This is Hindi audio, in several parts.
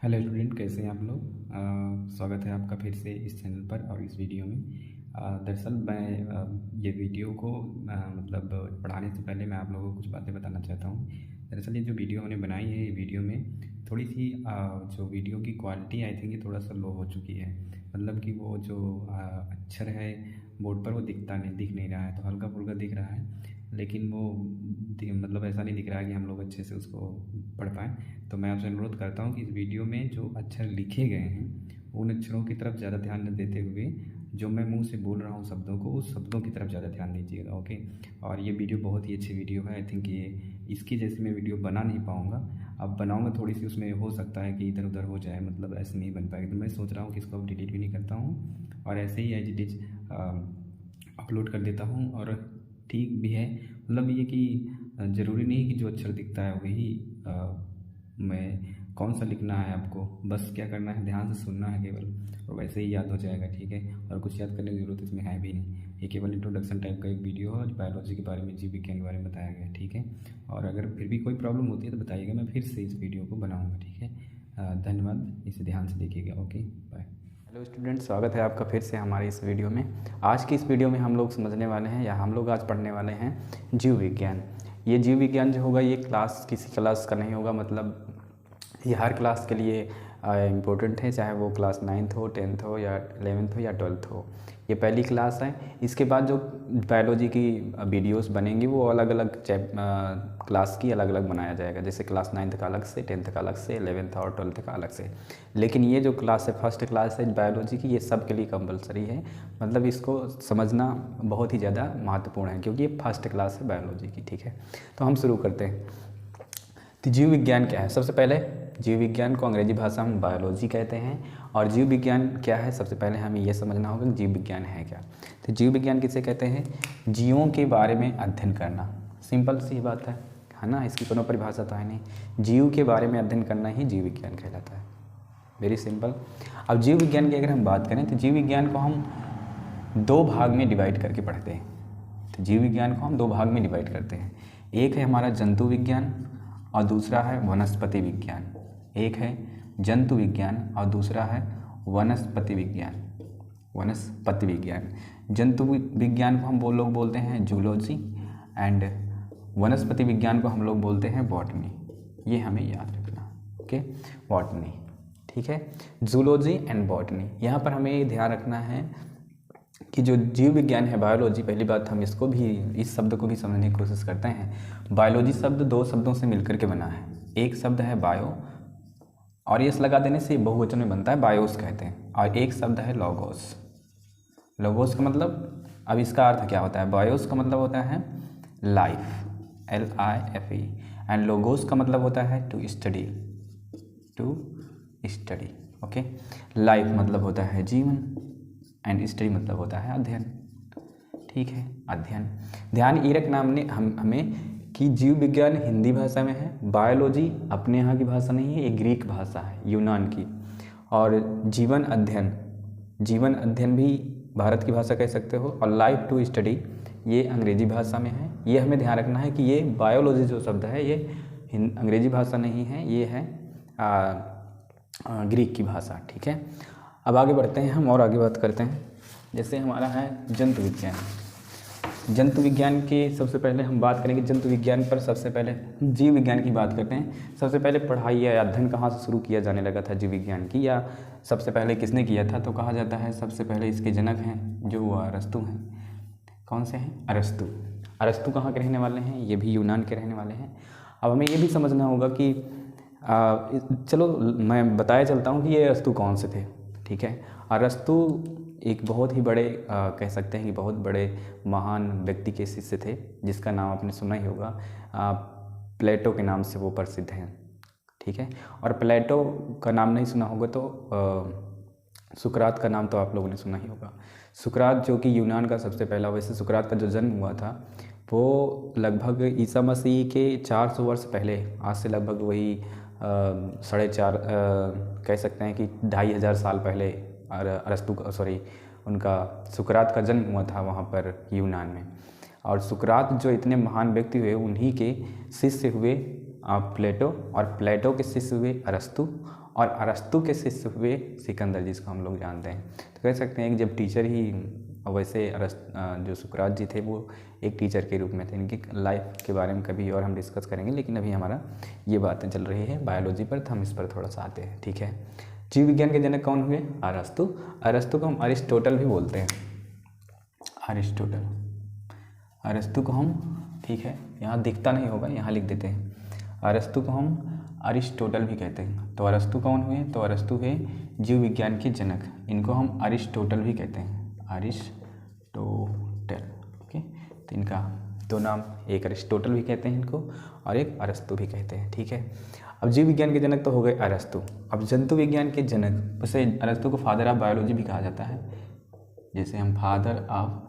हेलो स्टूडेंट, कैसे हैं आप लोग। स्वागत है आपका फिर से इस चैनल पर और इस वीडियो में। दरअसल मैं ये वीडियो को मतलब पढ़ाने से पहले मैं आप लोगों को कुछ बातें बताना चाहता हूँ। दरअसल ये जो वीडियो मैंने बनाई है, ये वीडियो में थोड़ी सी जो वीडियो की क्वालिटी आई थिंक ये थोड़ा सा लो हो चुकी है। मतलब कि वो जो अक्षर है बोर्ड पर वो दिख नहीं रहा है, तो हल्का फुल्का दिख रहा है, लेकिन वो मतलब ऐसा नहीं दिख रहा है कि हम लोग अच्छे से उसको पढ़ पाएँ। तो मैं आपसे अनुरोध करता हूँ कि इस वीडियो में जो अक्षर लिखे गए हैं उन अक्षरों की तरफ ज़्यादा ध्यान न देते हुए जो मैं मुंह से बोल रहा हूँ शब्दों को, उस शब्दों की तरफ ज़्यादा ध्यान दीजिएगा। ओके। और ये वीडियो बहुत ही अच्छी वीडियो है। आई थिंक ये इसकी जैसी मैं वीडियो बना नहीं पाऊँगा। अब बनाऊँगा थोड़ी सी उसमें हो सकता है कि इधर उधर हो जाए, मतलब ऐसे नहीं बन पाएगी। तो मैं सोच रहा हूँ कि इसको अब डिलीट भी नहीं करता हूँ और ऐसे ही एज इट इज़ अपलोड कर देता हूँ। और ठीक भी है, मतलब ये कि ज़रूरी नहीं कि जो अक्षर दिखता है वही मैं कौन सा लिखना है आपको, बस क्या करना है, ध्यान से सुनना है केवल, और वैसे ही याद हो जाएगा। ठीक है, और कुछ याद करने की ज़रूरत इसमें है भी नहीं। ये केवल इंट्रोडक्शन टाइप का एक वीडियो है, बायोलॉजी के बारे में, जीव विज्ञान के बारे में बताया गया है। ठीक है, और अगर फिर भी कोई प्रॉब्लम होती है तो बताइएगा, मैं फिर से इस वीडियो को बनाऊँगा। ठीक है, धन्यवाद, इसे ध्यान से देखिएगा। Okay, bye. हेलो स्टूडेंट, स्वागत है आपका फिर से हमारे इस वीडियो में। आज की इस वीडियो में हम लोग समझने वाले हैं, या हम लोग आज पढ़ने वाले हैं जीव विज्ञान। ये जीव विज्ञान जो होगा ये क्लास किसी क्लास का नहीं होगा, मतलब ये हर क्लास के लिए इम्पोर्टेंट है, चाहे वो क्लास 9th हो, 10th हो, या 11th हो, या 12th हो। ये पहली क्लास है। इसके बाद जो बायोलॉजी की वीडियोस बनेंगी वो अलग अलग क्लास की अलग अलग बनाया जाएगा, जैसे क्लास 9th का अलग से, 10th का अलग से, 11th और 12th का अलग से। लेकिन ये जो क्लास है, फर्स्ट क्लास है बायोलॉजी की, ये सब के लिए कंपलसरी है। मतलब इसको समझना बहुत ही ज़्यादा महत्वपूर्ण है, क्योंकि ये फर्स्ट क्लास है बायोलॉजी की। ठीक है, तो हम शुरू करते हैं। तो जीव विज्ञान क्या है? सबसे पहले जीव विज्ञान को अंग्रेजी भाषा में बायोलॉजी कहते हैं। और जीव विज्ञान क्या है, सबसे पहले हमें यह समझना होगा कि जीव विज्ञान है क्या। तो जीव विज्ञान किसे कहते हैं? जीवों के बारे में अध्ययन करना। सिंपल सी बात है ना, इसकी कोनो परिभाषा तो है नहीं। जीव के बारे में अध्ययन करना ही जीव विज्ञान कहलाता है। Very simple. अब जीव विज्ञान की अगर हम बात करें तो जीव विज्ञान को हम दो भाग में डिवाइड करके पढ़ते हैं। तो जीव विज्ञान को हम दो भाग में डिवाइड करते हैं। एक है हमारा जंतु विज्ञान और दूसरा है वनस्पति विज्ञान। एक है जंतु विज्ञान और दूसरा है वनस्पति विज्ञान। वनस्पति विज्ञान, जंतु विज्ञान को हम लोग बोलते हैं जूलॉजी, एंड वनस्पति विज्ञान को हम लोग बोलते हैं बॉटनी। ये हमें याद रखना। Okay, botany. ठीक है, जूलॉजी एंड बॉटनी। यहाँ पर हमें ये ध्यान रखना है कि जो जीव विज्ञान है, बायोलॉजी, पहली बात हम इसको भी, इस शब्द को भी समझने की कोशिश करते हैं। बायोलॉजी शब्द दो शब्दों से मिलकर के बना है। एक शब्द है बायो, और यस लगा देने से बहुवचन में बनता है, बायोस कहते हैं। और एक शब्द है लॉगोस। लॉगोस का मतलब, अब इसका अर्थ क्या होता है? बायोस का मतलब होता है लाइफ, LIFE, एंड लोगोस का मतलब होता है to study, to study. Okay, life मतलब होता है जीवन, एंड स्टडी मतलब होता है अध्ययन। ठीक है, अध्ययन। ध्यान ये रखना हमें कि जीव विज्ञान हिंदी भाषा में है, बायोलॉजी अपने यहाँ की भाषा नहीं है, ये ग्रीक भाषा है, यूनान की। और जीवन अध्ययन भी भारत की भाषा कह सकते हो। और लाइफ टू स्टडी ये अंग्रेजी भाषा में है। ये हमें ध्यान रखना है कि ये बायोलॉजी जो शब्द है ये अंग्रेजी भाषा नहीं है, ये है ग्रीक की भाषा। ठीक है, अब आगे बढ़ते हैं हम और आगे बात करते हैं। जैसे हमारा है जंतु विज्ञान। जंतु विज्ञान के सबसे पहले हम बात करेंगे जंतु विज्ञान पर। सबसे पहले जीव विज्ञान की बात करते हैं। सबसे पहले पढ़ाई या अध्ययन कहाँ से शुरू किया जाने लगा था जीव विज्ञान की, या सबसे पहले किसने किया था? तो कहा जाता है सबसे पहले इसके जनक हैं जो अरस्तु हैं। कौन से हैं? अरस्तु। अरस्तु कहाँ के रहने वाले हैं? ये भी यूनान के रहने वाले हैं। अब हमें ये भी समझना होगा कि चलो मैं बताया चलता हूँ कि ये अरस्तु कौन से थे। ठीक है, अरस्तु एक बहुत ही बड़े कह सकते हैं कि बहुत बड़े महान व्यक्ति के शिष्य थे, जिसका नाम आपने सुना ही होगा। प्लेटो के नाम से वो प्रसिद्ध हैं। ठीक है, और प्लेटो का नाम नहीं सुना होगा तो सुकरात का नाम तो आप लोगों ने सुना ही होगा। सुकरात जो कि यूनान का सबसे पहला, वैसे सुकरात का जो जन्म हुआ था वो लगभग ईसा मसीह के 400 वर्ष पहले, आज से लगभग वही 4.5 कह सकते हैं कि 2500 साल पहले उनका सुकरात का जन्म हुआ था वहाँ पर यूनान में। और सुकरात जो इतने महान व्यक्ति हुए, उन्हीं के शिष्य हुए प्लेटो, और प्लेटो के शिष्य हुए अरस्तु, और अरस्तु के शिष्य हुए सिकंदर, जिसको हम लोग जानते हैं। तो कह सकते हैं कि जब टीचर ही वैसे जो सुकरात जी थे वो एक टीचर के रूप में थे। इनकी लाइफ के बारे में कभी और हम डिस्कस करेंगे, लेकिन अभी हमारा ये बातें चल रही है बायोलॉजी पर, तो हम इस पर थोड़ा सा आते हैं। ठीक है, जीव विज्ञान के जनक कौन हुए? अरस्तु। अरस्तु को हम अरिस्टोटल भी बोलते हैं, अरिस्टोटल। अरस्तु को हम, ठीक है, यहाँ दिखता नहीं होगा, यहाँ लिख देते हैं, अरस्तु को हम अरिस्टोटल भी कहते हैं। तो अरस्तु कौन हुए? तो अरस्तु हुए जीव विज्ञान के जनक, इनको हम अरिस्टोटल भी कहते हैं, अरिस्टोटल। ओके, तो इनका दो नाम, एक अरिस्टोटल भी कहते हैं इनको और एक अरस्तु भी कहते हैं। ठीक है, अब जीव विज्ञान के जनक तो हो गए अरस्तु। अब जंतु विज्ञान के जनक, उसे अरस्तु को फादर ऑफ बायोलॉजी भी कहा जाता है। जैसे हम फादर ऑफ,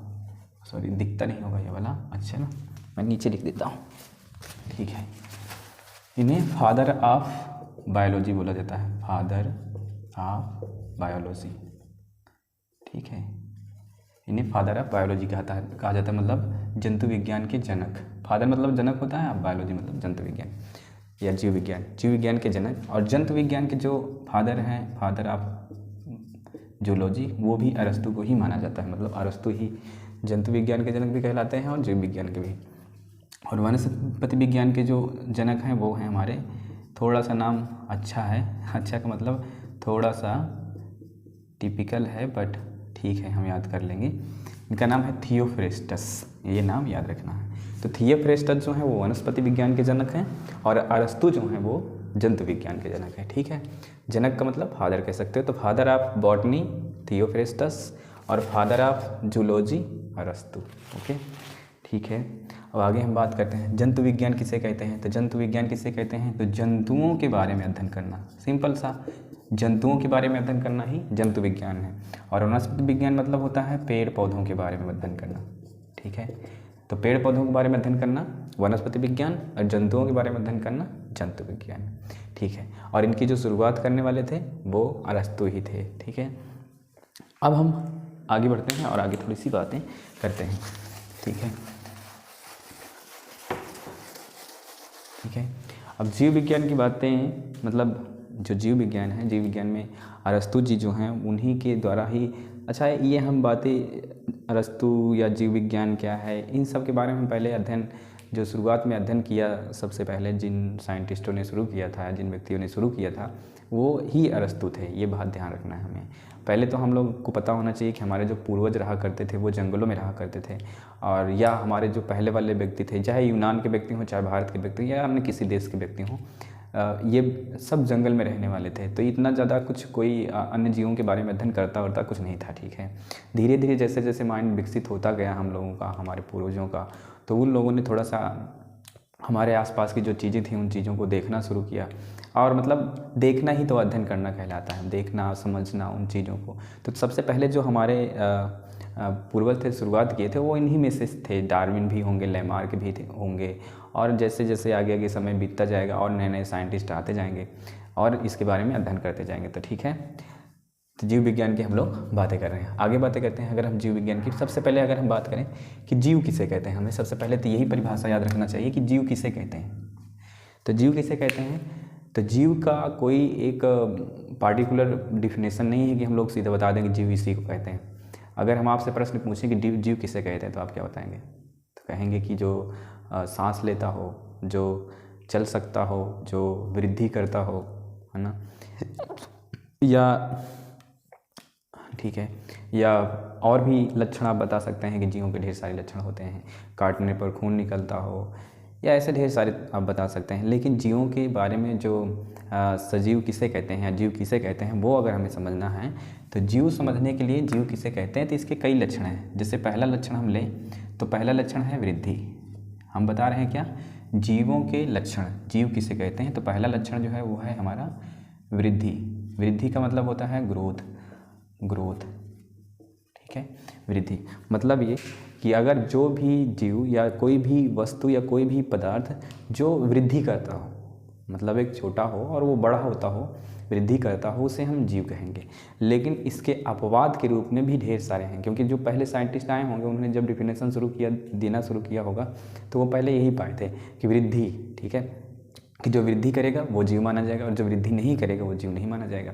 सॉरी दिखता नहीं होगा ये वाला, अच्छा ना, मैं नीचे लिख देता हूँ। ठीक है, इन्हें फादर ऑफ बायोलॉजी बोला जाता है, फादर ऑफ बायोलॉजी। ठीक है, इन्हें फादर ऑफ बायोलॉजी कहा जाता है, मतलब जंतु विज्ञान के जनक। फादर मतलब जनक होता है, अब बायोलॉजी मतलब जंतु विज्ञान या जीव विज्ञान, जीव विज्ञान के जनक। और जंतु विज्ञान के जो फादर हैं, फादर ऑफ जूलॉजी, वो भी अरस्तु को ही माना जाता है, मतलब अरस्तु ही जंतु विज्ञान के जनक भी कहलाते हैं और जीव विज्ञान के भी। और वनस्पति विज्ञान के जो जनक हैं वो हैं हमारे, थोड़ा सा नाम अच्छा है, अच्छा का मतलब थोड़ा सा टिपिकल है, बट ठीक है हम याद कर लेंगे। इनका नाम है थियोफ्रेस्टस, ये नाम याद रखना है। तो थियोफ्रेस्टस जो है वो वनस्पति विज्ञान के जनक हैं और अरस्तु जो हैं वो जंतु विज्ञान के जनक हैं। ठीक है, जनक का मतलब फादर कह सकते हो। तो फादर ऑफ बॉटनी थियोफ्रेस्टस और फादर ऑफ जूलॉजी अरस्तु। ओके, ठीक है, अब आगे हम बात करते हैं जंतु विज्ञान किसे कहते हैं। तो जंतु विज्ञान किसे कहते हैं? तो जंतुओं के बारे में अध्ययन करना, सिंपल सा, जंतुओं के बारे में अध्ययन करना ही जंतु विज्ञान है। और वनस्पति विज्ञान मतलब होता है पेड़ पौधों के बारे में अध्ययन करना। ठीक है, तो पेड़ पौधों के बारे में अध्ययन करना वनस्पति विज्ञान, और जंतुओं के बारे में अध्ययन करना जंतु विज्ञान। ठीक है, और इनकी जो शुरुआत करने वाले थे वो अरस्तु ही थे। ठीक है, अब हम आगे बढ़ते हैं और आगे थोड़ी सी बातें करते हैं। ठीक है, ठीक है, अब जीव विज्ञान की बातें, मतलब जो जीव विज्ञान है, जीव विज्ञान में अरस्तु जी जो हैं उन्हीं के द्वारा ही, अच्छा ये हम बातें अरस्तु या जीव विज्ञान क्या है, इन सब के बारे में पहले अध्ययन, जो शुरुआत में अध्ययन किया सबसे पहले जिन साइंटिस्टों ने शुरू किया था, जिन व्यक्तियों ने शुरू किया था, वो ही अरस्तु थे। ये बात ध्यान रखना है हमें। पहले तो हम लोग को पता होना चाहिए कि हमारे जो पूर्वज रहा करते थे वो जंगलों में रहा करते थे, और या हमारे जो पहले वाले व्यक्ति थे, चाहे यूनान के व्यक्ति हों, चाहे भारत के व्यक्ति हों, या अन्य किसी देश के व्यक्ति हों, ये सब जंगल में रहने वाले थे। तो इतना ज़्यादा कुछ कोई अन्य जीवों के बारे में अध्ययन करता वरता कुछ नहीं था। ठीक है, धीरे धीरे जैसे जैसे माइंड विकसित होता गया हम लोगों का, हमारे पूर्वजों का, तो उन लोगों ने थोड़ा सा हमारे आसपास की जो चीज़ें थी उन चीज़ों को देखना शुरू किया। और मतलब देखना ही तो अध्ययन करना कहलाता है, देखना समझना उन चीज़ों को। तो सबसे पहले जो हमारे पूर्वज थे, शुरुआत किए थे, वो इन्हीं में से थे। डार्विन भी होंगे, लैमार्क भी होंगे, और जैसे जैसे आगे आगे समय बीतता जाएगा और नए नए साइंटिस्ट आते जाएंगे और इसके बारे में अध्ययन करते जाएंगे। तो ठीक है, तो जीव विज्ञान की हम लोग बातें कर रहे हैं, आगे बातें करते हैं। अगर हम जीव विज्ञान की, सबसे पहले अगर हम बात करें कि जीव किसे कहते हैं, हमें सबसे पहले तो यही परिभाषा याद रखना चाहिए कि जीव किसे कहते हैं। तो जीव किसे कहते हैं? तो जीव का कोई एक पार्टिकुलर डिफिनेशन नहीं है कि हम लोग सीधे बता दें कि जीव इसी को कहते हैं। अगर हम आपसे प्रश्न पूछें कि जीव किसे कहते हैं, तो आप क्या बताएंगे? तो कहेंगे कि जो सांस लेता हो, जो चल सकता हो, जो वृद्धि करता हो, है ना, या ठीक है, या और भी लक्षण आप बता सकते हैं कि जीवों के ढेर सारे लक्षण होते हैं, काटने पर खून निकलता हो, या ऐसे ढेर सारे आप बता सकते हैं। लेकिन जीवों के बारे में जो सजीव किसे कहते हैं या जीव किसे कहते हैं, वो अगर हमें समझना है तो जीव समझने के लिए जीव किसे कहते हैं तो इसके कई लक्षण हैं। जैसे पहला लक्षण हम लें तो पहला लक्षण है वृद्धि। हम बता रहे हैं क्या, जीवों के लक्षण, जीव किसे कहते हैं, तो पहला लक्षण जो है वो है हमारा वृद्धि। वृद्धि का मतलब होता है ग्रोथ, ग्रोथ, ठीक है। वृद्धि मतलब ये कि अगर जो भी जीव या कोई भी वस्तु या कोई भी पदार्थ जो वृद्धि करता हो, मतलब एक छोटा हो और वो बड़ा होता हो, वृद्धि करता हो, उसे हम जीव कहेंगे। लेकिन इसके अपवाद के रूप में भी ढेर सारे हैं, क्योंकि जो पहले साइंटिस्ट आए होंगे उन्होंने जब डिफिनेशन शुरू किया, देना शुरू किया होगा, तो वो पहले यही पाए थे कि वृद्धि, ठीक है, कि जो वृद्धि करेगा वो जीव माना जाएगा और जो वृद्धि नहीं करेगा वो जीव नहीं माना जाएगा।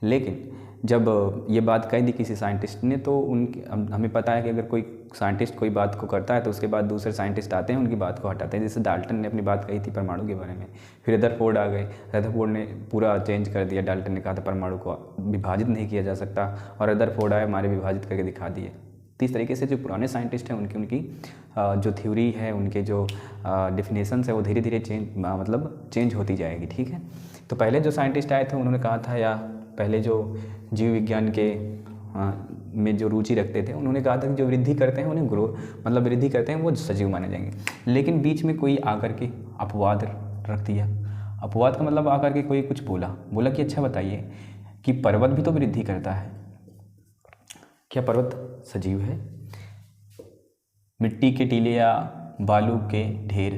लेकिन जब ये बात कह दी किसी साइंटिस्ट ने तो उनके हमें पता है कि अगर कोई साइंटिस्ट कोई बात को करता है तो उसके बाद दूसरे साइंटिस्ट आते हैं उनकी बात को हटाते हैं। जैसे डाल्टन ने अपनी बात कही थी परमाणु के बारे में, फिर रदरफोर्ड आ गए, रदरफोर्ड ने पूरा चेंज कर दिया। डाल्टन ने कहा था परमाणु को विभाजित नहीं किया जा सकता और रदरफोर्ड आए हमारे विभाजित करके दिखा दिए। तो इस तरीके से जो पुराने साइंटिस्ट हैं उनकी जो थ्योरी है, उनके जो डिफिनेशंस है वो धीरे धीरे चेंज होती जाएगी। ठीक है, तो पहले जो साइंटिस्ट आए थे उन्होंने कहा था, या पहले जो जीव विज्ञान के में जो रुचि रखते थे उन्होंने कहा था कि जो वृद्धि करते हैं उन्हें वृद्धि करते हैं वो सजीव माने जाएंगे। लेकिन बीच में कोई आकर के अपवाद रख दिया। अपवाद का मतलब आकर के कोई कुछ बोला कि अच्छा बताइए कि पर्वत भी तो वृद्धि करता है, क्या पर्वत सजीव है? मिट्टी के टीले या बालू के ढेर,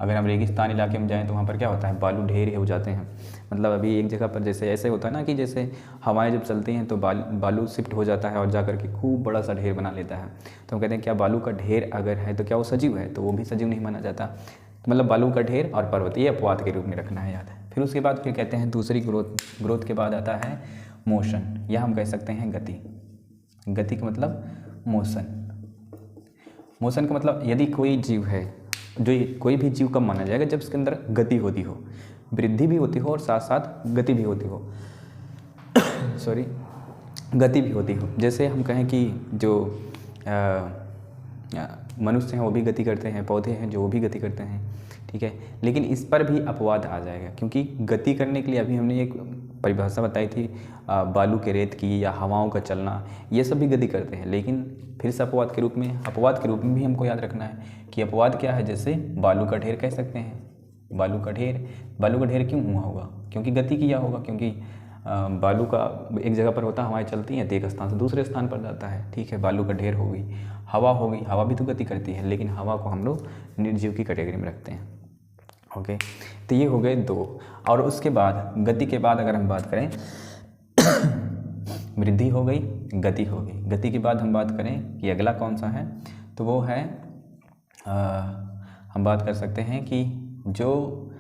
अगर हम रेगिस्तान इलाके में जाएं तो वहाँ पर क्या होता है, बालू ढेर हो जाते हैं। मतलब अभी एक जगह पर जैसे ऐसे होता है ना कि जैसे हवाएं जब चलती हैं तो बालू शिफ्ट हो जाता है और जा करके खूब बड़ा सा ढेर बना लेता है। तो हम कहते हैं क्या बालू का ढेर अगर है तो क्या वो सजीव है? तो वो भी सजीव नहीं माना जाता। तो मतलब बालू का ढेर और पर्वत ये अपवाद के रूप में रखना है, याद है। फिर उसके बाद फिर कहते हैं दूसरी ग्रोथ के बाद आता है मोशन, या हम कह सकते हैं गति का मतलब मोशन का मतलब यदि कोई जीव है, जो कोई भी जीव कब माना जाएगा, जब उसके अंदर गति होती हो, वृद्धि भी होती हो और साथ साथ गति भी होती हो गति भी होती हो। जैसे हम कहें कि जो मनुष्य हैं वो भी गति करते हैं, पौधे हैं जो वो भी गति करते हैं। ठीक है, लेकिन इस पर भी अपवाद आ जाएगा, क्योंकि गति करने के लिए अभी हमने एक परिभाषा बताई थी बालू के रेत की या हवाओं का चलना, ये सब भी गति करते हैं। लेकिन फिर से अपवाद के रूप में भी हमको याद रखना है कि अपवाद क्या है। जैसे बालू का ढेर कह सकते हैं, बालू का ढेर क्यों हुआ होगा? क्योंकि गति किया होगा, क्योंकि बालू का एक जगह पर होता है, हवाएं चलती हैं तो एक स्थान से दूसरे स्थान पर जाता है। ठीक है, बालू का ढेर हो गई। हवा भी तो गति करती है, लेकिन हवा को हम लोग निर्जीव की कैटेगरी में रखते हैं। ओके, तो ये हो गए दो। और उसके बाद गति के बाद अगर हम बात करें वृद्धि हो गई, गति हो गई। गति के बाद हम बात करें कि अगला कौन सा है, तो वो है हम बात कर सकते हैं कि जो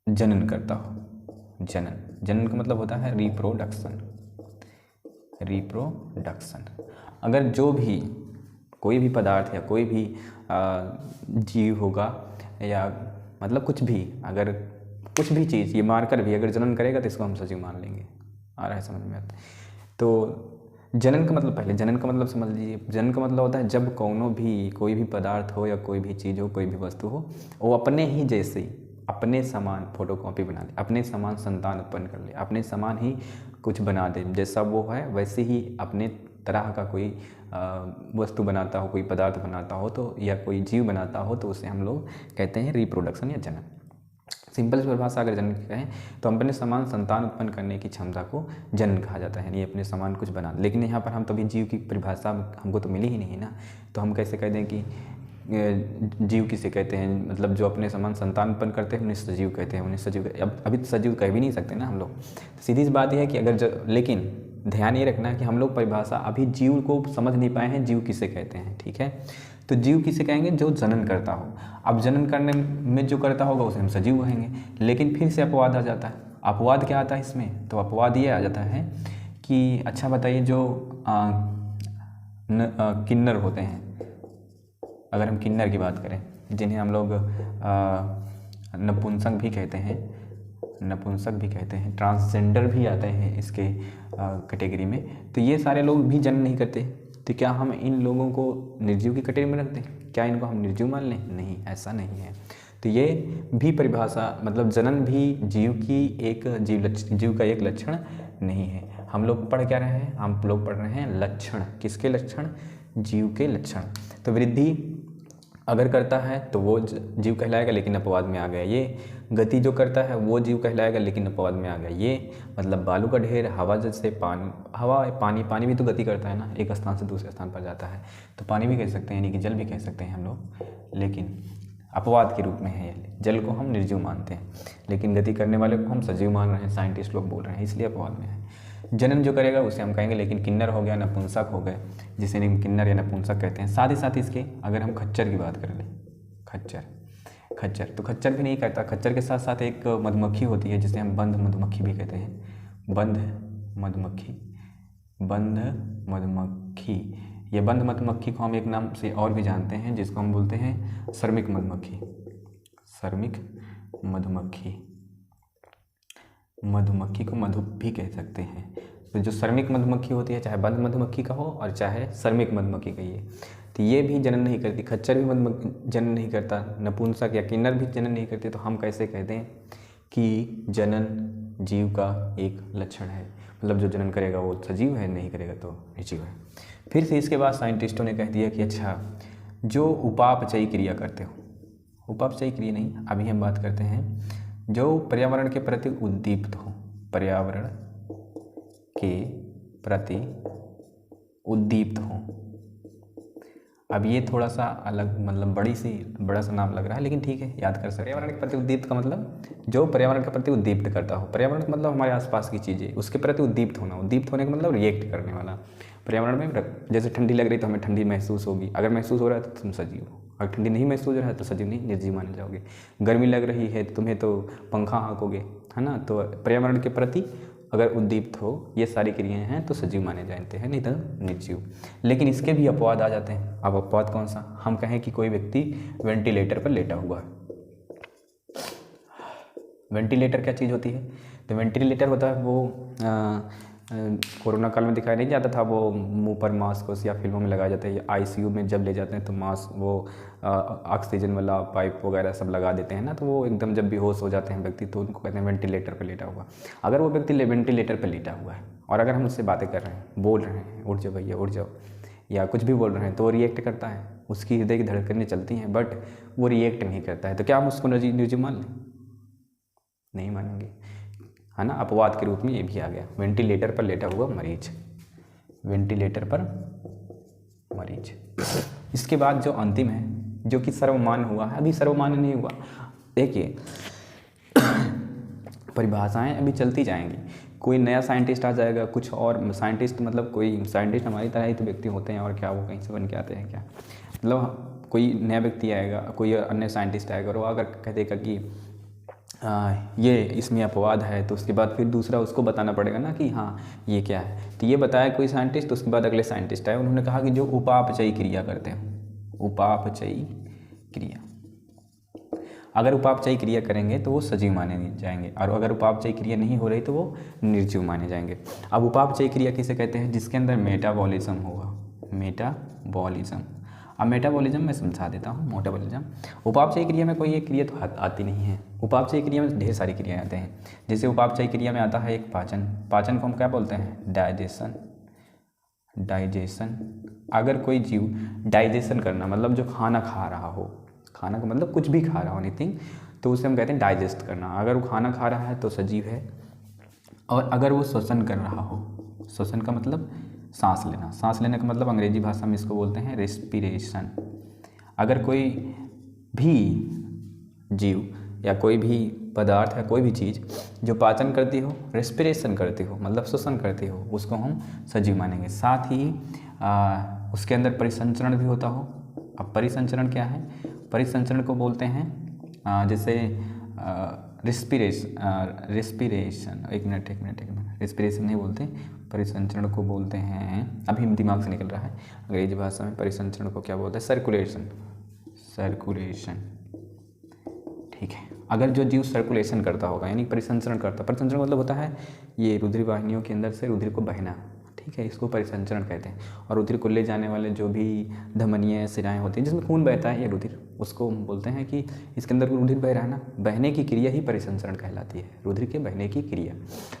जनन करता हो। जनन का मतलब होता है रिप्रोडक्शन। अगर जो भी कोई भी पदार्थ या कोई भी जीव होगा या मतलब कुछ भी, अगर कुछ भी चीज़ ये मारकर भी अगर जनन करेगा तो इसको हम सजीव मान लेंगे। आ रहा है समझ में? तो जनन का मतलब पहले जनन का मतलब समझ लीजिए। जनन का मतलब होता है जब कोई भी पदार्थ हो या कोई भी चीज़ हो, कोई भी वस्तु हो, वो अपने ही जैसे अपने समान फोटोकॉपी बना ले, अपने समान संतान उत्पन्न कर ले, अपने समान ही कुछ बना दे। जैसा वो है वैसे ही अपने तरह का कोई वस्तु बनाता हो, कोई पदार्थ बनाता हो तो, या कोई जीव बनाता हो, तो उसे हम लोग कहते हैं रिप्रोडक्शन या जनन। सिंपल परिभाषा अगर जनन की कहें तो अपने समान संतान उत्पन्न करने की क्षमता को जनन कहा जाता है, यानी अपने समान कुछ बना। लेकिन यहाँ पर हम तभी जीव की परिभाषा हमको तो मिली ही नहीं ना, तो हम कैसे कह दें कि जीव किसे कहते हैं? मतलब जो अपने समान संतान उत्पन्न करते हैं उन्हें सजीव कहते हैं। अभी तो सजीव कह भी नहीं सकते ना हम लोग। तो सीधी सी बात यह है कि लेकिन ध्यान ये रखना है कि हम लोग परिभाषा अभी जीव को समझ नहीं पाए हैं, जीव किसे कहते हैं। ठीक है, तो जीव किसे कहेंगे? जो जनन करता हो। अब जनन करने में जो करता होगा उसे हम सजीव कहेंगे। लेकिन फिर से अपवाद आ जाता है। अपवाद क्या आता है इसमें? तो अपवाद ये आ जाता है कि अच्छा बताइए, जो किन्नर होते हैं, अगर हम किन्नर की बात करें, जिन्हें हम लोग नपुंसक भी कहते हैं, ट्रांसजेंडर भी आते हैं इसके कैटेगरी में, तो ये सारे लोग भी जनन नहीं करते। तो क्या हम इन लोगों को निर्जीव की कैटेगरी में रखते हैं? क्या इनको हम निर्जीव मान लें? नहीं, ऐसा नहीं है। तो ये भी परिभाषा, मतलब जनन भी जीव का एक लक्षण नहीं है। हम लोग पढ़ क्या रहे हैं? हम लोग पढ़ रहे हैं लक्षण। किसके लक्षण? जीव के लक्षण। तो वृद्धि अगर करता है तो वो जीव कहलाएगा, लेकिन अपवाद में आ गया। ये गति जो करता है वो जीव कहलाएगा, लेकिन अपवाद में आ गया। ये मतलब बालू का ढेर, हवा जैसे पानी भी तो गति करता है ना, एक स्थान से दूसरे स्थान पर जाता है, तो पानी भी कह सकते हैं, यानी कि जल भी कह सकते हैं हम लोग, लेकिन अपवाद के रूप में है। जल को हम निर्जीव मानते हैं, लेकिन गति करने वाले को हम सजीव मान रहे हैं, साइंटिस्ट लोग बोल रहे हैं, इसलिए अपवाद में है। जनन जो करेगा उसे हम कहेंगे, लेकिन किन्नर हो गया, नपुंसक हो गए, जिसे किन्नर या नपुंसक कहते हैं। साथ ही साथ इसके अगर हम खच्चर की बात कर लें, खच्चर तो खच्चर भी नहीं करता। खच्चर के साथ साथ एक मधुमक्खी होती है जिसे हम बंध मधुमक्खी भी कहते हैं। बंध मधुमक्खी, ये बंध मधुमक्खी को हम एक नाम से और भी जानते हैं जिसको हम बोलते हैं श्रमिक मधुमक्खी। मधुमक्खी को मधु भी कह सकते हैं। तो जो श्रमिक मधुमक्खी होती है, चाहे बंध मधुमक्खी का हो और चाहे श्रमिक मधुमक्खी का, तो ये भी जनन नहीं करती। खच्चर भी जनन नहीं करता, नपुंसक या किन्नर भी जनन नहीं करते। तो हम कैसे कहते हैं कि जनन जीव का एक लक्षण है, मतलब जो जनन करेगा वो सजीव है, नहीं करेगा तो निर्जीव है। फिर से इसके बाद साइंटिस्टों ने कह दिया कि अच्छा, जो उपापचयी क्रिया करते हो, उपापचयी क्रिया नहीं, अभी हम बात करते हैं जो पर्यावरण के प्रति उद्दीप्त हो, पर्यावरण के प्रति उद्दीप्त हो। अब ये थोड़ा सा अलग, मतलब बड़ा सा नाम लग रहा है, लेकिन ठीक है, याद कर सकते हैं। पर्यावरण के प्रति उद्दीप्त का मतलब जो पर्यावरण के प्रति उद्दीप्त करता हो। पर्यावरण का मतलब हमारे आसपास की चीज़ें, उसके प्रति उद्दीप्त होना। उद्दीप्त होने का मतलब रिएक्ट करने वाला। पर्यावरण में जैसे ठंडी लग रही तो हमें ठंडी महसूस होगी, अगर महसूस हो रहा है तो तुम सजीव हो। अगर ठंडी नहीं महसूस हो रहा है तो सजीव नहीं, निर्जीव माने जाओगे। गर्मी लग रही है तो तुम्हें तो पंखा हाँकोगे, है ना। तो पर्यावरण के प्रति अगर उद्दीप्त हो, ये सारी क्रियाएं हैं तो सजीव माने जाते हैं, नहीं तो निर्जीव। लेकिन इसके भी अपवाद आ जाते हैं। अब अपवाद कौन सा? हम कहें कि कोई व्यक्ति वेंटिलेटर पर लेटा हुआ है। वेंटिलेटर क्या चीज़ होती है? तो वेंटिलेटर होता है वो कोरोना काल में दिखाया नहीं जाता था, वो मुंह पर मास्क या फिल्मों में लगाया जाता है। आईसीयू में जब ले जाते हैं तो मास्क, वो ऑक्सीजन वाला पाइप वगैरह सब लगा देते हैं ना, तो वो एकदम जब बेहोश हो जाते हैं व्यक्ति तो उनको कहते हैं वेंटिलेटर पर लेटा हुआ। अगर वो व्यक्ति वेंटिलेटर पर लेटा हुआ है और अगर हम उससे बातें कर रहे हैं, बोल रहे हैं उठ जाओ भैया उठ जाओ, या कुछ भी बोल रहे हैं, तो वो रिएक्ट करता है। उसकी हृदय की धड़कनें चलती हैं, बट वो रिएक्ट नहीं करता है। तो क्या हम उसको निर्जीव मान लें? नहीं मानेंगे, है ना। अपवाद के रूप में ये भी आ गया, वेंटिलेटर पर लेटा हुआ मरीज, वेंटिलेटर पर मरीज। इसके बाद जो अंतिम है, जो कि सर्वमान्य हुआ है, अभी सर्वमान्य नहीं हुआ। देखिए परिभाषाएं अभी चलती जाएंगी, कोई नया साइंटिस्ट आ जाएगा, कुछ और साइंटिस्ट, मतलब कोई साइंटिस्ट हमारी तरह ही तो व्यक्ति होते हैं, और क्या वो कहीं से बन के आते हैं क्या? मतलब कोई नया व्यक्ति आएगा, कोई अन्य साइंटिस्ट आएगा और वो अगर कह देगा कि ये इसमें अपवाद है, तो उसके बाद फिर दूसरा उसको बताना पड़ेगा ना कि हाँ ये क्या है। तो ये बताया कोई साइंटिस्ट, उसके बाद अगले साइंटिस्ट आए, उन्होंने कहा कि जो उपापचयी क्रिया करते हैं, उपापचयी क्रिया, अगर उपापचयी क्रिया करेंगे तो वो सजीव माने जाएंगे, और अगर उपापचयी क्रिया नहीं हो रही तो वो निर्जीव माने जाएंगे। अब उपापचयी क्रिया किसे कहते हैं? जिसके अंदर मेटाबॉलिज्म होगा, मेटाबॉलिज्म। अब मेटाबॉलिज्म मैं समझा देता हूँ। मेटाबॉलिज्म, उपापचयी क्रिया में कोई एक क्रिया तो आती नहीं है। उपापचयी क्रिया में ढेर सारी क्रियाएं आते हैं। जैसे उपापचयी क्रिया में आता है एक पाचन। पाचन को हम क्या बोलते हैं? डाइजेशन। अगर कोई जीव डाइजेशन करना, मतलब जो खाना खा रहा हो, खाना का मतलब कुछ भी खा रहा हो, एनीथिंग, तो उसे हम कहते हैं डाइजेस्ट करना। अगर वो खाना खा रहा है तो सजीव है। और अगर वो श्वसन कर रहा हो, श्वसन का मतलब सांस लेना, सांस लेने का मतलब अंग्रेजी भाषा में इसको बोलते हैं रेस्पिरेशन। अगर कोई भी जीव या कोई भी पदार्थ या कोई भी चीज़ जो पाचन करती हो, रेस्पिरेशन करती हो, मतलब श्वसन करती हो, उसको हम सजीव मानेंगे। साथ ही उसके अंदर परिसंचरण भी होता हो। अब परिसंचरण क्या है? परिसंचरण को बोलते हैं जैसे रेस्पिरेशन, एक मिनट, रेस्पिरेशन नहीं बोलते, परिसंचरण को बोलते हैं, अभी दिमाग से निकल रहा है, अंग्रेजी भाषा में परिसंचरण को क्या बोलते हैं? सर्कुलेशन। ठीक है, अगर जो जीव सर्कुलेशन करता होगा, यानी परिसंचरण करता, परिसंचरण मतलब होता है ये रुधिर वाहिनियों के अंदर से रुधिर को बहना, ठीक है, इसको परिसंचरण कहते हैं। और रुधिर को ले जाने वाले जो भी धमनियाँ, शिराएँ होती हैं जिसमें खून बहता है, ये रुधिर, उसको हम बोलते हैं कि इसके अंदर रुधिर बह रहा है ना, बहने की क्रिया ही परिसंचरण कहलाती है, रुधिर के बहने की क्रिया।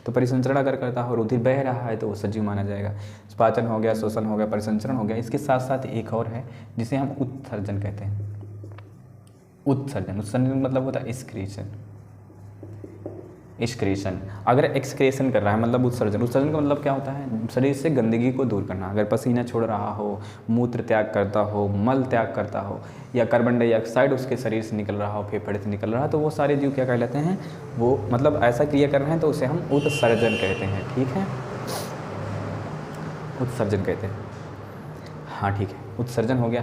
तो परिसंचरण अगर करता हो, रुधिर बह रहा है, तो वो सजीव माना जाएगा। पाचन हो गया, श्वसन हो गया, परिसंचरण हो गया। इसके साथ साथ एक और है जिसे हम उत्सर्जन कहते हैं। उत्सर्जन मतलब होता है एक्सक्रीशन। अगर एक्सक्रीशन कर रहा है मतलब उत्सर्जन का मतलब क्या होता है? शरीर से गंदगी को दूर करना। अगर पसीना छोड़ रहा हो, मूत्र त्याग करता हो, मल त्याग करता हो, या कार्बन डाइऑक्साइड उसके शरीर से निकल रहा हो, फेफड़े से निकल रहा हो, तो वो सारे जीव क्या कहलाते हैं? वो मतलब ऐसा क्रिया कर रहे हैं तो उसे हम उत्सर्जन कहते हैं। ठीक है, उत्सर्जन कहते हैं। हाँ ठीक है, उत्सर्जन हो गया,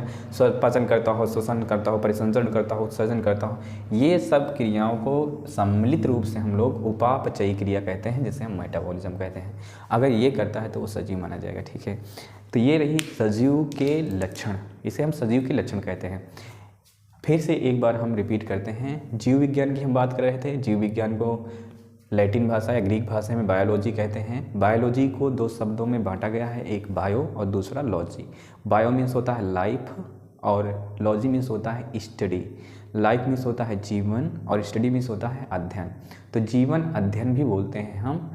पाचन करता हो, श्वसन करता हो, परिसंचरण करता हो, उत्सर्जन करता हो, ये सब क्रियाओं को सम्मिलित रूप से हम लोग उपापचयी क्रिया कहते हैं, जिसे हम मेटाबॉलिज्म कहते हैं। अगर ये करता है तो वो सजीव माना जाएगा। ठीक है, तो ये रही सजीव के लक्षण, इसे हम सजीव के लक्षण कहते हैं। फिर से एक बार हम रिपीट करते हैं, जीव विज्ञान की हम बात कर रहे थे। जीव विज्ञान को लैटिन भाषा या ग्रीक भाषा में बायोलॉजी कहते हैं। बायोलॉजी को दो शब्दों में बांटा गया है, एक बायो और दूसरा लॉजी। बायो मीन्स होता है लाइफ और लॉजी मीन्स होता है स्टडी। लाइफ मीन्स होता है जीवन और स्टडी मीन्स होता है अध्ययन। तो जीवन अध्ययन भी बोलते हैं हम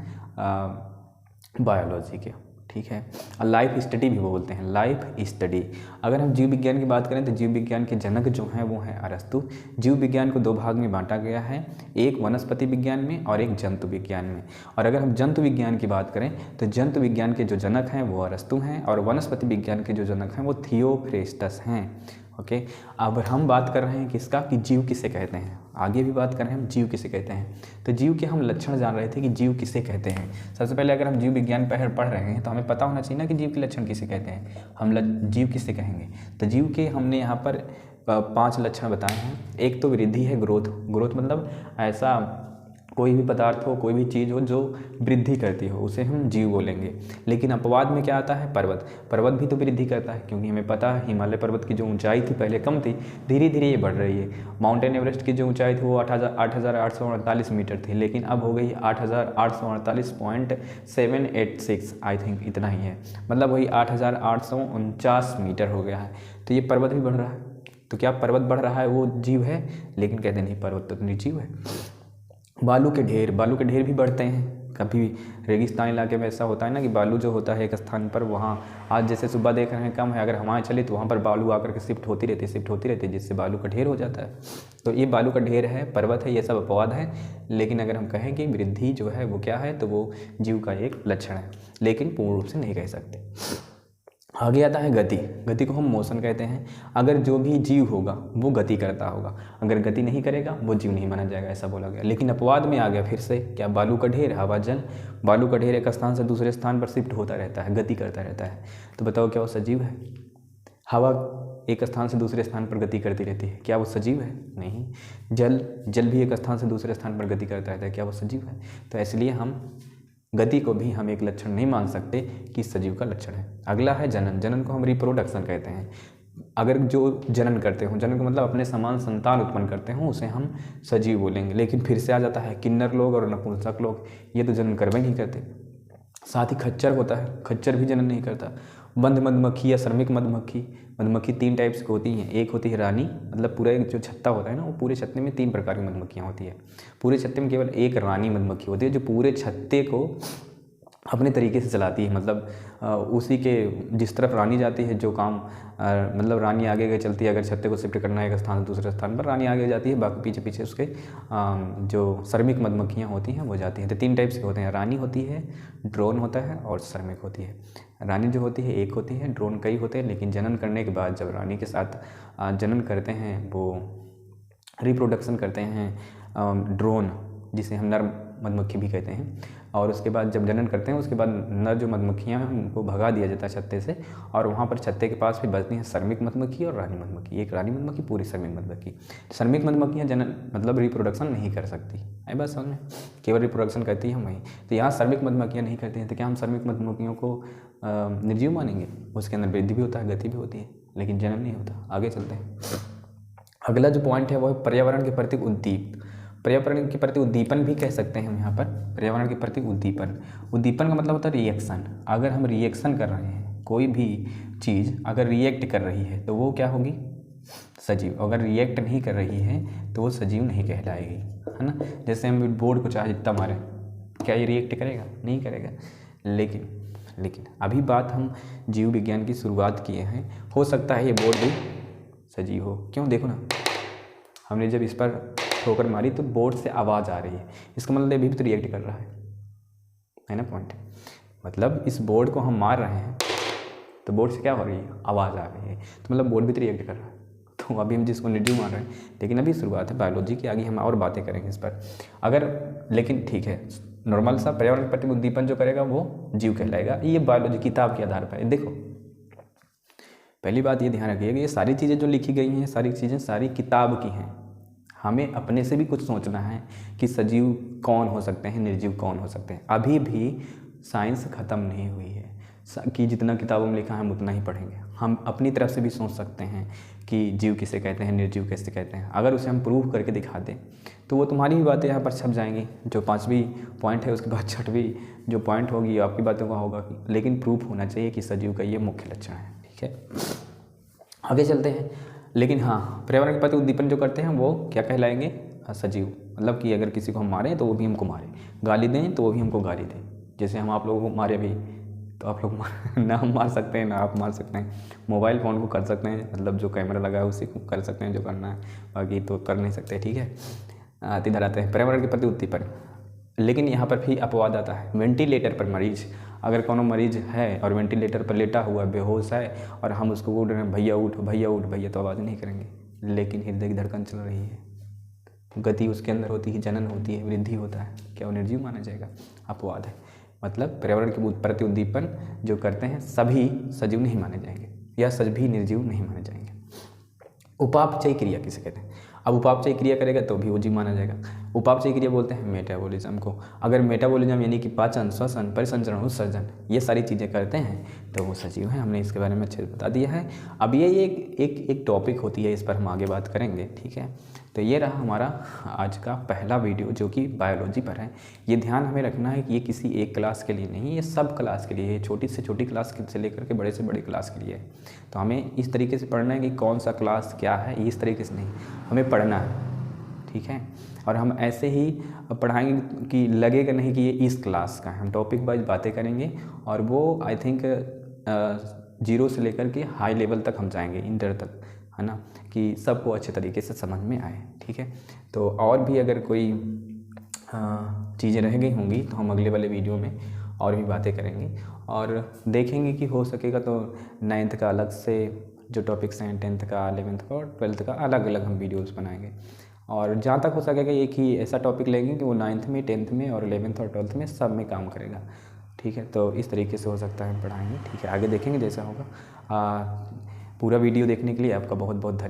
बायोलॉजी के। ठीक है, और लाइफ स्टडी भी बोलते हैं, लाइफ स्टडी। अगर हम जीव विज्ञान की बात करें तो जीव विज्ञान के जनक जो हैं वो हैं अरस्तु। जीव विज्ञान को दो भाग में बांटा गया है, एक वनस्पति विज्ञान में और एक जंतु विज्ञान में। और अगर हम जंतु विज्ञान की बात करें तो जंतु विज्ञान के जो जनक हैं वो अरस्तु हैं और वनस्पति विज्ञान के जो जनक हैं वो थियोफ्रेस्टस हैं। ओके, अब हम बात कर रहे हैं किसका, कि जीव किसे कहते हैं। आगे भी बात कर रहे हैं हम जीव किसे कहते हैं। तो जीव के हम लक्षण जान रहे थे कि जीव किसे कहते हैं। सबसे पहले अगर हम जीव विज्ञान पढ़ रहे हैं तो हमें पता होना चाहिए ना कि जीव के लक्षण किसे कहते हैं, हम जीव किसे कहेंगे। तो जीव के हमने यहाँ पर 5 लक्षण बताए हैं। एक तो वृद्धि है, ग्रोथ मतलब ऐसा कोई भी पदार्थ हो, कोई भी चीज़ हो जो वृद्धि करती हो, उसे हम जीव बोलेंगे। लेकिन अपवाद में क्या आता है, पर्वत भी तो वृद्धि करता है, क्योंकि हमें पता है हिमालय पर्वत की जो ऊंचाई थी पहले कम थी, धीरे धीरे ये बढ़ रही है। माउंटेन एवरेस्ट की जो ऊंचाई थी वो 8,848 मीटर थी, लेकिन अब हो गई 8,848.786, आई थिंक इतना ही है, मतलब वही 8,849 मीटर हो गया है। तो ये पर्वत भी बढ़ रहा है। तो क्या पर्वत बढ़ रहा है वो जीव है, लेकिन कहते नहीं पर्वत तो निर्जीव है। बालू के ढेर भी बढ़ते हैं। कभी रेगिस्तान इलाके में ऐसा होता है ना कि बालू जो होता है एक स्थान पर, वहाँ आज जैसे सुबह देख रहे हैं कम है, अगर हवाएं चली तो वहाँ पर बालू आकर के शिफ्ट होती रहती है, जिससे बालू का ढेर हो जाता है। तो ये बालू का ढेर है, पर्वत है, ये सब अपवाद है। लेकिन अगर हम कहें कि वृद्धि जो है वो क्या है, तो वो जीव का एक लक्षण है, लेकिन पूर्ण रूप से नहीं कह सकते। आगे आता है गति को हम मोशन कहते हैं। अगर जो भी जीव होगा वो गति करता होगा, अगर गति नहीं करेगा वो जीव नहीं माना जाएगा, ऐसा बोला गया। लेकिन अपवाद में आ गया फिर से, क्या बालू का ढेर, हवा जल। बालू का ढेर एक स्थान से दूसरे स्थान पर शिफ्ट होता रहता है, गति करता रहता है। तो बताओ क्या वो सजीव है? हवा एक स्थान से दूसरे स्थान पर गति करती रहती है, क्या वो सजीव है? नहीं। जल भी एक स्थान से दूसरे स्थान पर गति करता रहता है, क्या वो सजीव है? तो इसलिए हम गति को भी हम एक लक्षण नहीं मान सकते कि सजीव का लक्षण है। अगला है जनन को हम रिप्रोडक्शन कहते हैं। अगर जो जनन करते हो, जनन का मतलब अपने समान संतान उत्पन्न करते हो, उसे हम सजीव बोलेंगे। लेकिन फिर से आ जाता है किन्नर लोग और नपुंसक लोग, ये तो जनन करवे नहीं करते। साथ ही खच्चर होता है, खच्चर भी जनन नहीं करता। बंध मधुमक्खी या श्रमिक मधुमक्खी 3 टाइप्स की होती हैं। एक होती है रानी, मतलब पूरा एक जो छत्ता होता है ना, वो पूरे छत्ते में 3 प्रकार की मधुमक्खियाँ होती है। पूरे छत्ते में केवल एक रानी मधुमक्खी होती है जो पूरे छत्ते को अपने तरीके से चलाती है, मतलब उसी के जिस तरफ रानी जाती है जो काम मतलब रानी आगे आगे चलती है। अगर छत्ते को शिफ्ट करना है एक स्थान से दूसरे स्थान पर, रानी आगे जाती है, बाकी पीछे पीछे उसके जो श्रमिक मधुमक्खियाँ होती हैं वो जाती हैं। तो 3 टाइप्स के होते हैं, रानी होती है, ड्रोन होता है और श्रमिक होती है। रानी जो होती है एक होती है, ड्रोन कई होते हैं। लेकिन जनन करने के बाद जब रानी के साथ जनन करते हैं, वो रिप्रोडक्शन करते हैं ड्रोन, जिसे हम नर मधुमक्खी भी कहते हैं, और उसके बाद जब जनन करते हैं उसके बाद नर जो मधुमक्खियाँ हैं उनको भगा दिया जाता है छत्ते से, और वहाँ पर छत्ते के पास भी बचती हैं श्रमिक मधुमक्खी और रानी मधुमक्खी। एक रानी मधुमक्खी, पूरी श्रमिक मधुमक्खी। श्रमिक मधुमक्खियाँ जनन मतलब रिप्रोडक्शन नहीं कर सकती, आई बात समझ में, केवल रिप्रोडक्शन करती हैं वहीं। तो यहाँ श्रमिक मधुमक्खियाँ नहीं करती हैं, तो क्या हम श्रमिक मधुमक्खियों को निर्जीव मानेंगे? उसके अंदर वृद्धि भी होता है, गति भी होती है, लेकिन जनन नहीं होता। आगे चलते हैं। अगला जो पॉइंट है वो है पर्यावरण के प्रति उद्दीप। पर्यावरण के प्रति उद्दीपन भी कह सकते हैं हम यहाँ पर। पर्यावरण के प्रति उद्दीपन का मतलब होता है रिएक्शन। अगर हम रिएक्शन कर रहे हैं, कोई भी चीज़ अगर रिएक्ट कर रही है तो वो क्या होगी? सजीव। अगर रिएक्ट नहीं कर रही है तो वो सजीव नहीं कहलाएगी, है ना। जैसे हम बोर्ड को चाहे जितना मारें, क्या ये रिएक्ट करेगा? नहीं करेगा। लेकिन अभी बात हम जीव विज्ञान की शुरुआत किए हैं, हो सकता है ये बोर्ड भी सजीव हो। क्यों? देखो ना, हमने जब इस पर ठोकर मारी तो बोर्ड से आवाज़ आ रही है, इसका मतलब अभी भी तो रिएक्ट कर रहा है ना पॉइंट। मतलब इस बोर्ड को हम मार रहे हैं तो बोर्ड से क्या हो रही है? आवाज़ आ रही है, तो मतलब बोर्ड भी तो रिएक्ट कर रहा है। तो अभी हम जिसको निर्जीव मान रहे हैं, लेकिन अभी शुरुआत है बायोलॉजी की, आगे हम और बातें करेंगे इस पर। अगर लेकिन ठीक है, नॉर्मल सा पर्यावरण के प्रति उद्दीपन जो करेगा वो जीव कहलाएगा। ये बायोलॉजी किताब के आधार पर है। देखो पहली बात ये ध्यान रखिएगा, ये सारी चीज़ें जो लिखी गई हैं, सारी चीज़ें सारी किताब की हैं। हमें अपने से भी कुछ सोचना है कि सजीव कौन हो सकते हैं, निर्जीव कौन हो सकते हैं। अभी भी साइंस ख़त्म नहीं हुई है कि जितना किताबों में लिखा है हम उतना ही पढ़ेंगे। हम अपनी तरफ से भी सोच सकते हैं कि जीव किसे कहते हैं, निर्जीव कैसे कहते हैं। अगर उसे हम प्रूव करके दिखा दें तो वो तुम्हारी भी बातें यहाँ पर छप जाएंगी। जो 5वीं पॉइंट है उसके बाद 6वीं जो पॉइंट होगी आपकी बातों का होगा, लेकिन प्रूफ होना चाहिए कि सजीव का ये मुख्य लक्षण है। ठीक है, आगे चलते हैं। लेकिन हाँ, पर्यावरण के प्रति उद्दीपन जो करते हैं वो क्या कहलाएंगे, सजीव। मतलब कि अगर किसी को हम मारें तो वो भी हमको मारे, गाली दें तो वो भी हमको गाली दें। जैसे हम आप लोगों को मारे भी तो आप लोग ना हम मार सकते हैं ना आप मार सकते हैं। मोबाइल फ़ोन को कर सकते हैं, मतलब जो कैमरा लगा है उसी को कर सकते हैं जो करना है, बाकी तो कर नहीं सकते। ठीक है, इधर आते हैं पर्यावरण के प्रति उद्दीपन। लेकिन यहाँ पर भी अपवाद आता है। वेंटिलेटर पर मरीज, अगर कोनो मरीज है और वेंटिलेटर पर लेटा हुआ बेहोश है और हम उसको बोल रहे हैं भैया उठ भैया उठ भैया, तो आवाज़ नहीं करेंगे। लेकिन हृदय की धड़कन चल रही है, गति उसके अंदर होती है, जनन होती है, वृद्धि होता है, क्या वो निर्जीव माना जाएगा? अपवाद है। मतलब पर्यावरण के प्रति उद्दीपन जो करते हैं सभी सजीव नहीं माने जाएंगे या सभी निर्जीव नहीं माने जाएंगे। उपापचयी क्रिया किसे कहते हैं? अब उपापचयी क्रिया करेगा तो भी वो जीव माना जाएगा। उपापचयी क्रिया बोलते हैं मेटाबॉलिज्म को। अगर मेटाबॉलिज्म यानी कि पाचन, श्वसन, परिसंचरण, उत्सर्जन ये सारी चीज़ें करते हैं तो वो सजीव हैं। हमने इसके बारे में अच्छे से बता दिया है। अब ये एक टॉपिक होती है, इस पर हम आगे बात करेंगे। ठीक है, तो ये रहा हमारा आज का पहला वीडियो जो कि बायोलॉजी पर है। ये ध्यान हमें रखना है कि ये किसी एक क्लास के लिए नहीं, ये सब क्लास के लिए है। छोटी से छोटी क्लास से लेकर के बड़े से बड़े क्लास के लिए है। तो हमें इस तरीके से पढ़ना है कि कौन सा क्लास क्या है, इस तरीके से नहीं, हमें पढ़ना है। ठीक है, और हम ऐसे ही पढ़ाएंगे कि लगेगा नहीं कि ये इस क्लास का है। हम टॉपिक वाइज बातें करेंगे और वो आई थिंक 0 से लेकर के हाई लेवल तक हम जाएंगे, इंटर तक, है ना, कि सबको अच्छे तरीके से समझ में आए। ठीक है, तो और भी अगर कोई चीज़ें रह गई होंगी तो हम अगले वाले वीडियो में और भी बातें करेंगे और देखेंगे कि हो सकेगा तो 9th का अलग से जो टॉपिक्स हैं, 10th का, 11th का और 12th का अलग अलग हम वीडियोस बनाएंगे। और जहाँ तक हो सकेगा एक ही ऐसा टॉपिक लेंगे कि वो 9th में, 10th में और 11th और 12th में सब में काम करेगा। ठीक है, तो इस तरीके से हो सकता है हम पढ़ाएंगे। ठीक है, आगे देखेंगे जैसा होगा। पूरा वीडियो देखने के लिए आपका बहुत बहुत धन्यवाद।